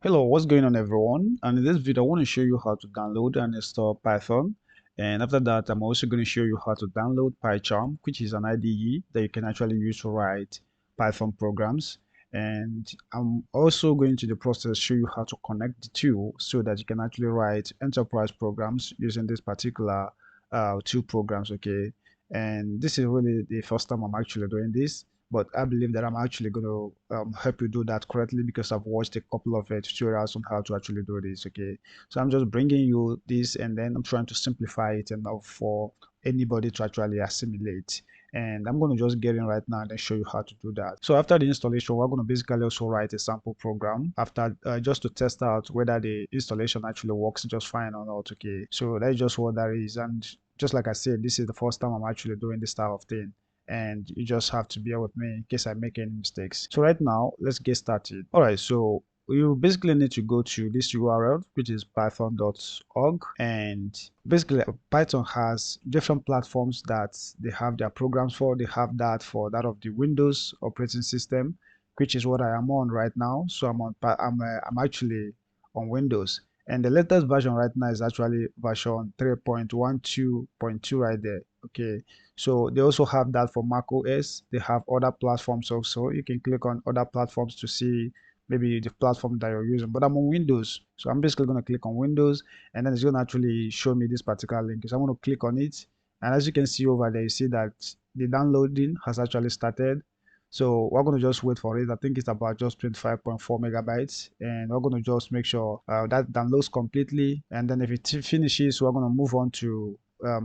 Hello, what's going on everyone? And in this video, I want to show you how to download and install Python. And after that, I'm also going to show you how to download Pycharm, which is an IDE that you can actually use to write Python programs. And I'm also going to the process show you how to connect the two so that you can actually write enterprise programs using this particular two programs, okay? And this is really the first time I'm actually doing this, but I believe that I'm actually going to help you do that correctly because I've watched a couple of tutorials on how to actually do this. Okay, so I'm just bringing you this, and then I'm trying to simplify it enough for anybody to actually assimilate. And I'm going to just get in right now and then show you how to do that. So after the installation, we're going to basically also write a sample program after just to test out whether the installation actually works just fine or not. Okay, so that's just what that is. And just like I said, this is the first time I'm actually doing this type of thing, and you just have to bear with me in case I make any mistakes. So right now, let's get started. All right, so you basically need to go to this URL, which is python.org, and basically Python has different platforms that they have their programs for. They have that for that of the Windows operating system, which is what I am on right now. So I'm actually on Windows, and the latest version right now is actually version 3.12.2 right there. Okay, so they also have that for Mac OS. They have other platforms also. You can click on other platforms to see maybe the platform that you're using. But I'm on Windows, so I'm basically going to click on Windows, and then it's going to actually show me this particular link. So I'm going to click on it, and as you can see over there, you see that the downloading has actually started. So we're going to just wait for it. I think it's about just 25.4 megabytes, and we're going to just make sure that downloads completely. And then if it finishes, we're going to move on to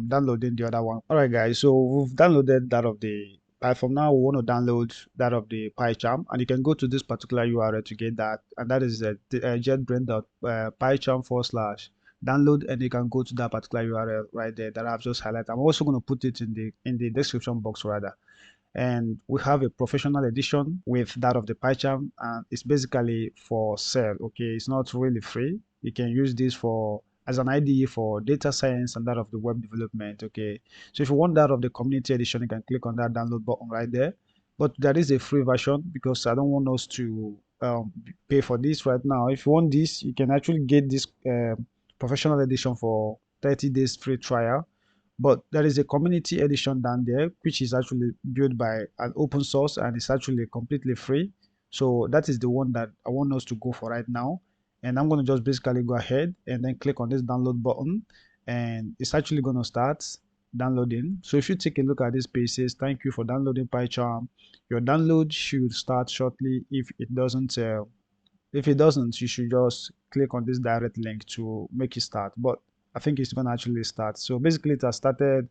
downloading the other one. All right, guys. So we've downloaded that of the Python. Now we want to download that of the Pycharm, and you can go to this particular URL to get that, and that is JetBrains.pycharm/ download, and you can go to that particular URL right there that I've just highlighted. I'm also going to put it in the description box rather. And we have a professional edition with that of the Pycharm, and it's basically for sale. Okay, it's not really free. You can use this for as an IDE for data science and that of the web development. Okay, so if you want that of the community edition, you can click on that download button right there. But there is a free version because I don't want us to pay for this right now. If you want this, you can actually get this professional edition for 30 days free trial. But there is a community edition down there, which is actually built by an open source and it's actually completely free. So that is the one that I want us to go for right now. And I'm going to just basically go ahead and then click on this download button, and it's actually going to start downloading. So if you take a look at this page, it says thank you for downloading Pycharm. Your download should start shortly. If it doesn't, you should just click on this direct link to make it start. But I think it's going to actually start. So basically it has started,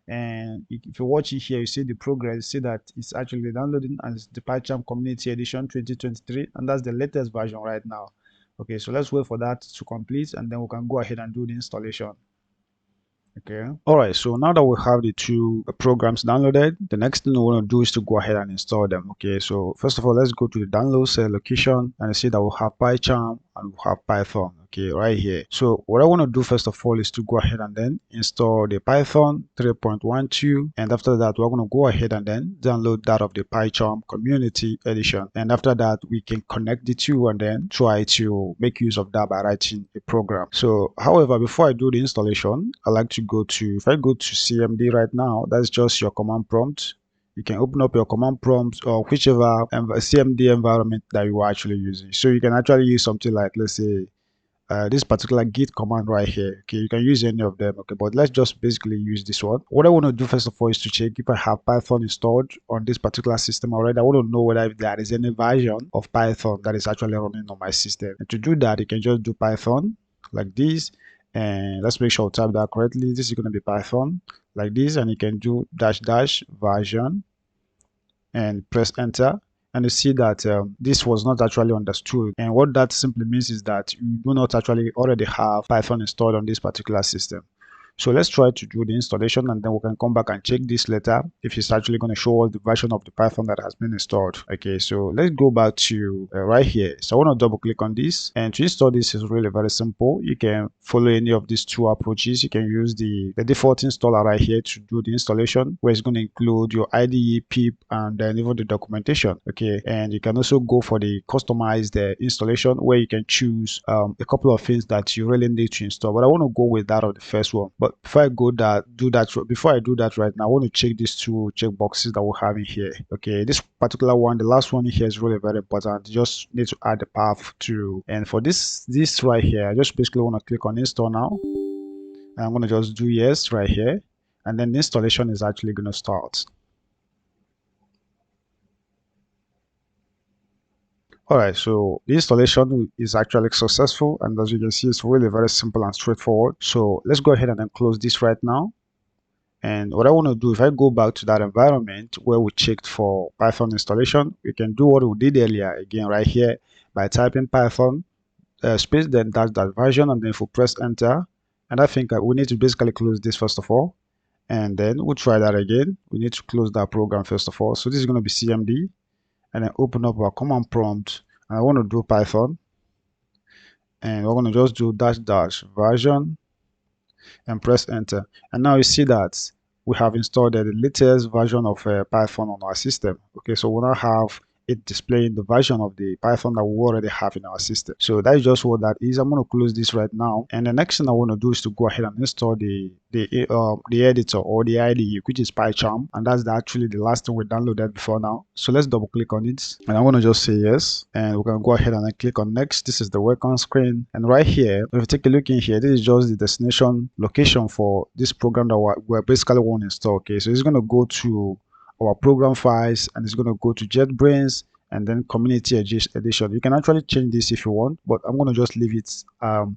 and if you're watching here, you see the progress, you see that it's actually downloading, and it's the Pycharm Community Edition 2023, and that's the latest version right now. Okay, so let's wait for that to complete, and then we can go ahead and do the installation. Okay. All right. So now that we have the two programs downloaded, the next thing we want to do is to go ahead and install them. Okay. So first of all, let's go to the download location and see that we have Pycharm and we have Python. Okay, right here. So what I want to do first of all is to go ahead and then install the Python 3.12, and after that we're going to go ahead and then download that of the Pycharm Community Edition, and after that we can connect the two and then try to make use of that by writing a program. So however, before I do the installation, I like to go to, if I go to CMD right now, that's just your command prompt. You can open up your command prompt or whichever CMD environment that you are actually using. So you can actually use something like, let's say, this particular git command right here. Okay, you can use any of them. Okay, but let's just basically use this one. What I want to do first of all is to check if I have Python installed on this particular system already. I want to know whether if there is any version of Python that is actually running on my system. And to do that, you can just do Python like this, and let's make sure I type that correctly. This is going to be Python like this, and you can do -- version and press enter, and you see that this was not actually understood. And what that simply means is that you do not actually already have Python installed on this particular system. So let's try to do the installation, and then we can come back and check this later if it's actually going to show us the version of the Python that has been installed. Okay, so let's go back to right here. So I want to double click on this, and to install this is really very simple. You can follow any of these two approaches. You can use the default installer right here to do the installation, where it's going to include your IDE, pip, and then even the documentation. Okay, and you can also go for the customized installation, where you can choose a couple of things that you really need to install. But I want to go with that of the first one. But before I do that right now, I want to check these two check boxes that we have in here. Okay, this particular one, the last one here, is really very important. You just need to add the path to, and for this right here, I just basically want to click on install now, and I'm going to just do yes right here, and then the installation is actually going to start. Alright, so the installation is actually successful, and as you can see, it's really very simple and straightforward. So let's go ahead and then close this right now. And what I want to do, if I go back to that environment where we checked for Python installation, we can do what we did earlier again right here by typing Python space, then that version, and then if we press enter, and I think we need to basically close this first of all, and then we'll try that again. We need to close that program first of all. So this is going to be CMD, and then open up our command prompt, and I want to do Python, and we're going to just do -- version and press enter, and now you see that we have installed the latest version of Python on our system. Okay, so we now have it displaying the version of the Python that we already have in our system. So that is just what that is. I'm going to close this right now, and the next thing I want to do is to go ahead and install the editor or the IDE, which is Pycharm, and that's actually the last thing we downloaded before now. So let's double click on it, and I'm going to just say yes, and we can go ahead and then click on next. This is the welcome screen, and right here, if you take a look in here, this is just the destination location for this program that we're basically want to install. Okay, so it's going to go to our program files, and it's going to go to JetBrains, and then community edition. You can actually change this if you want, but I'm going to just leave it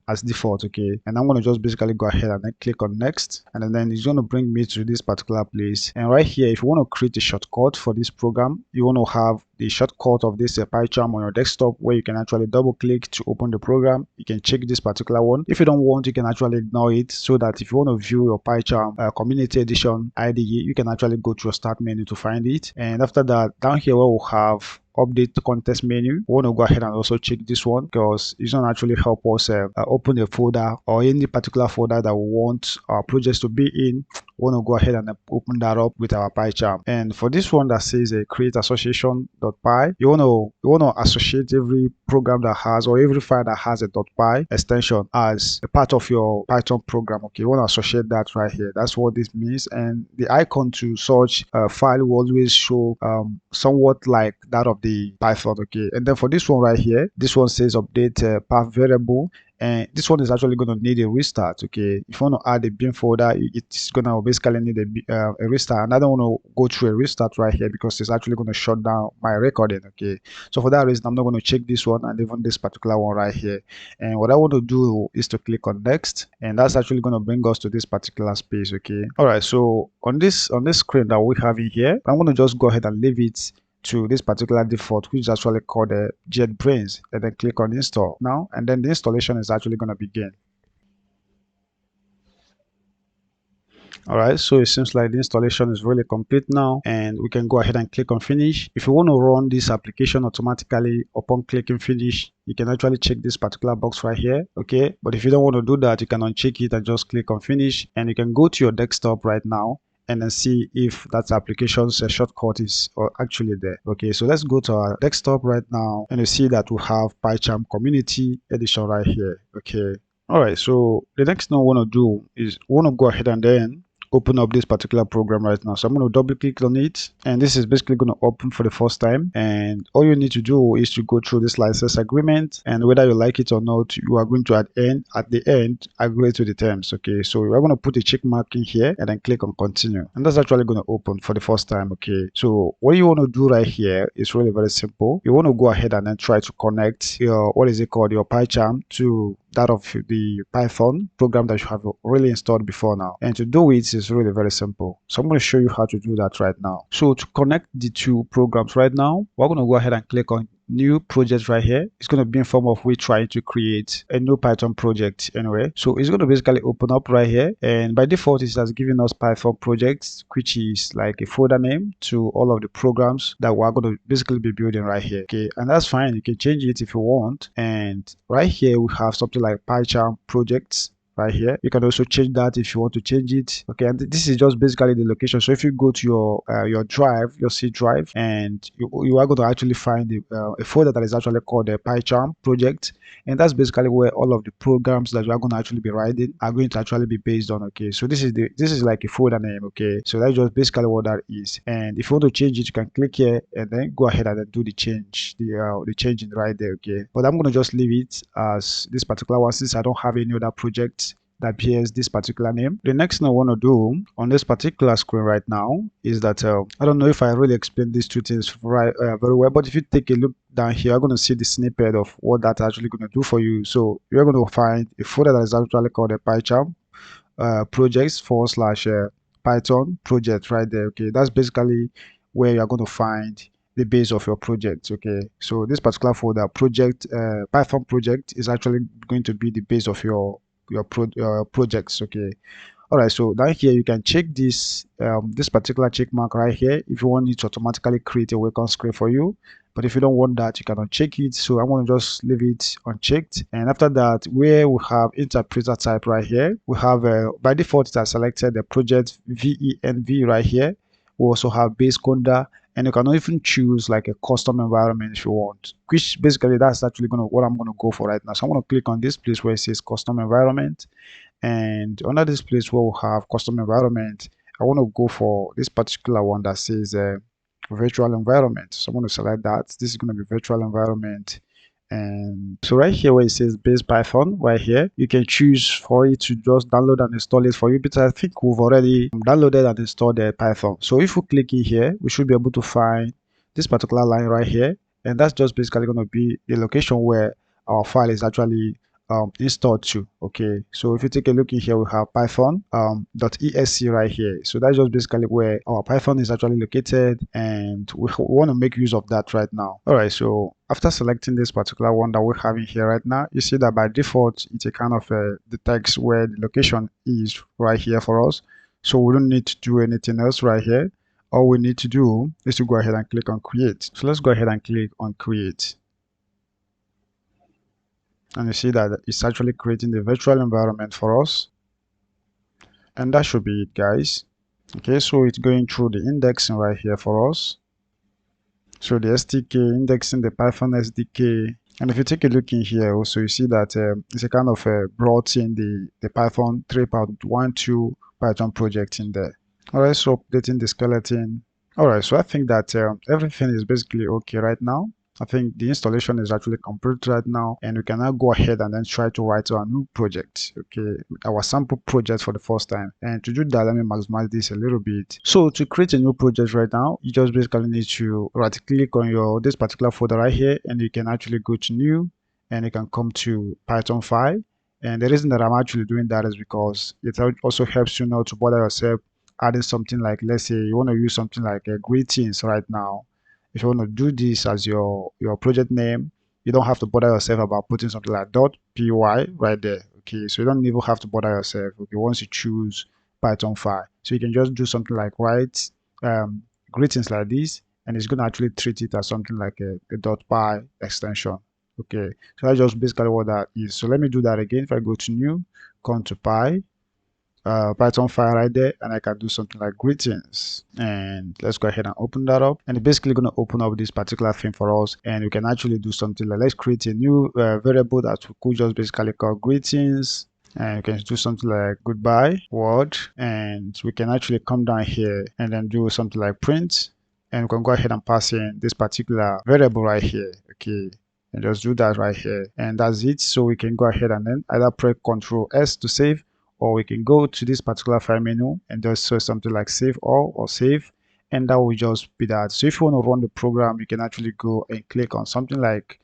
as default. Okay, and I'm going to just basically go ahead and then click on next, and then it's going to bring me to this particular place. And right here, if you want to create a shortcut for this program, you want to have the shortcut of this Pycharm on your desktop, where you can actually double click to open the program. You can check this particular one. If you don't want, you can actually ignore it, so that if you want to view your Pycharm community edition IDE, you can actually go to your start menu to find it. And after that, down here where we'll have update the context menu, we want to go ahead and also check this one, because it's going to actually help us open a folder or any particular folder that we want our projects to be in. We want to go ahead and open that up with our Pycharm. And for this one that says create association.py, you want to associate every program that has, or every file that has a .py extension as a part of your Python program. Okay, you want to associate that right here. That's what this means. And the icon to such file will always show somewhat like that of the Python. Okay, and then for this one right here, this one says update path variable, and this one is actually going to need a restart. Okay, if you want to add a bin folder, it's going to basically need a restart, and I don't want to go through a restart right here because it's actually going to shut down my recording. Okay, so for that reason, I'm not going to check this one and even this particular one right here. And what I want to do is to click on next, and that's actually going to bring us to this particular space. Okay, all right, so on this screen that we have in here, I'm going to just go ahead and leave it to this particular default, which is actually called JetBrains, and then click on install now, and then the installation is actually going to begin. All right, so it seems like the installation is really complete now, and we can go ahead and click on finish. If you want to run this application automatically upon clicking finish, you can actually check this particular box right here. Okay, but if you don't want to do that, you can uncheck it and just click on finish, and you can go to your desktop right now and then see if that application's shortcut is actually there. Okay, so let's go to our desktop right now, and you see that we have Pycharm community edition right here. Okay, all right, so the next thing I want to do is we want to go ahead and then open up this particular program right now. So I'm going to double click on it, and this is basically going to open for the first time. And all you need to do is to go through this license agreement, and whether you like it or not, you are going to at the end agree to the terms. Okay, so we're going to put a check mark in here and then click on continue, and that's actually going to open for the first time. Okay, so what you want to do right here is really very simple. You want to go ahead and then try to connect your your Pycharm to that of the Python program that you have really installed before now. And to do it is really very simple. So I'm going to show you how to do that right now. So to connect the two programs right now, we're going to go ahead and click on new project right here. It's going to be in form of we trying to create a new Python project anyway. So it's going to basically open up right here, and by default it has given us Python projects, which is like a folder name to all of the programs that we're going to basically be building right here. Okay, and that's fine. You can change it if you want. And right here we have something like Pycharm projects right here. You can also change that if you want to change it. Okay, and this is just basically the location. So if you go to your drive, your C drive, and you are going to actually find a folder that is actually called the Pycharm project, and that's basically where all of the programs that you are going to actually be writing are going to actually be based on. Okay, so this is like a folder name. Okay, so that's just basically what that is. And if you want to change it, you can click here and then go ahead and then do the change, the changing right there. Okay, but I'm going to just leave it as this particular one since I don't have any other project that bears this particular name. The next thing I want to do on this particular screen right now is that I don't know if I really explained these two things very well, but if you take a look down here, you're going to see the snippet of what that's actually going to do for you. So you're going to find a folder that is actually called a Pycharm projects / Python project right there. Okay, that's basically where you're going to find the base of your project. Okay, so this particular folder project Python project is actually going to be the base of your projects. Okay, all right, so down here you can check this this particular check mark right here if you want it to automatically create a welcome screen for you. But if you don't want that, you can uncheck it. So I'm going to just leave it unchecked. And after that, where we have interpreter type right here, we have by default it has selected the project venv right here. We also have base conda, and you can even choose like a custom environment if you want, which basically that's actually what I'm going to go for right now. So I'm going to click on this place where it says custom environment, and under this place where we have custom environment, I want to go for this particular one that says virtual environment. So I'm going to select that. This is going to be virtual environment. And so right here where it says base Python right here, you can choose for it to just download and install it for you, because I think we've already downloaded and installed the Python. So if we click in here, we should be able to find this particular line right here, and that's just basically going to be the location where our file is actually installed to. Okay, so if you take a look in here, we have Python .esc right here. So that's just basically where our Python is actually located, and we want to make use of that right now. All right, so after selecting this particular one that we're having here right now, you see that by default it's a kind of detects where the location is right here for us. So we don't need to do anything else right here. All we need to do is to go ahead and click on create. So let's go ahead and click on create. And you see that it's actually creating the virtual environment for us. And that should be it, guys. Okay, so it's going through the indexing right here for us. So the SDK indexing the Python SDK. And if you take a look in here also, you see that it's a kind of brought in the Python 3.12 Python project in there. All right, so updating the skeleton. All right, so I think that everything is basically okay right now. I think the installation is actually complete right now, and we can now go ahead and then try to write our new project. Okay, our sample project for the first time. And to do that, let me maximize this a little bit. So to create a new project right now, you just basically need to right click on this particular folder right here, and you can actually go to new, and you can come to Python file. And the reason that I'm actually doing that is because it also helps you not to bother yourself adding something like, let's say you want to use something like greetings right now. If you want to do this as your project name, you don't have to bother yourself about putting something like .py right there. Okay, so you don't even have to bother yourself. Okay, once you choose Python file, so you can just do something like write greetings like this, and it's going to actually treat it as something like a .py extension. Okay, so that's just basically what that is. So let me do that again. If I go to new, come to Python file right there, and I can do something like greetings, and let's go ahead and open that up, and it's basically going to open up this particular thing for us, and we can actually do something like, let's create a new variable that we could just basically call greetings, and you can do something like goodbye word, and we can actually come down here and then do something like print, and we can go ahead and pass in this particular variable right here. Okay, and just do that right here, and that's it. So we can go ahead and then either press Ctrl S to save, or we can go to this particular file menu and just search something like save all or save, and that will just be that. So if you want to run the program, you can actually go and click on something like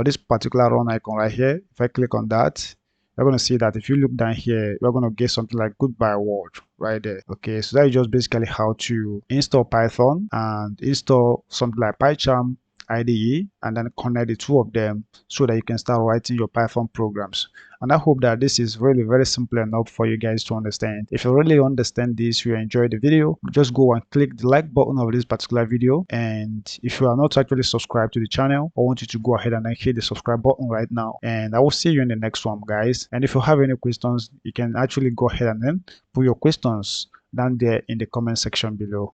this particular run icon right here. If I click on that, you're going to see that if you look down here, you're going to get something like goodbye word right there. Okay, so that is just basically how to install Python and install something like Pycharm IDE and then connect the two of them so that you can start writing your Python programs. And I hope that this is really very simple enough for you guys to understand. If you really understand this, you enjoy the video, just go and click the like button of this particular video. And if you are not actually subscribed to the channel, I want you to go ahead and hit the subscribe button right now. And I will see you in the next one, guys. And if you have any questions, you can actually go ahead and then put your questions down there in the comment section below.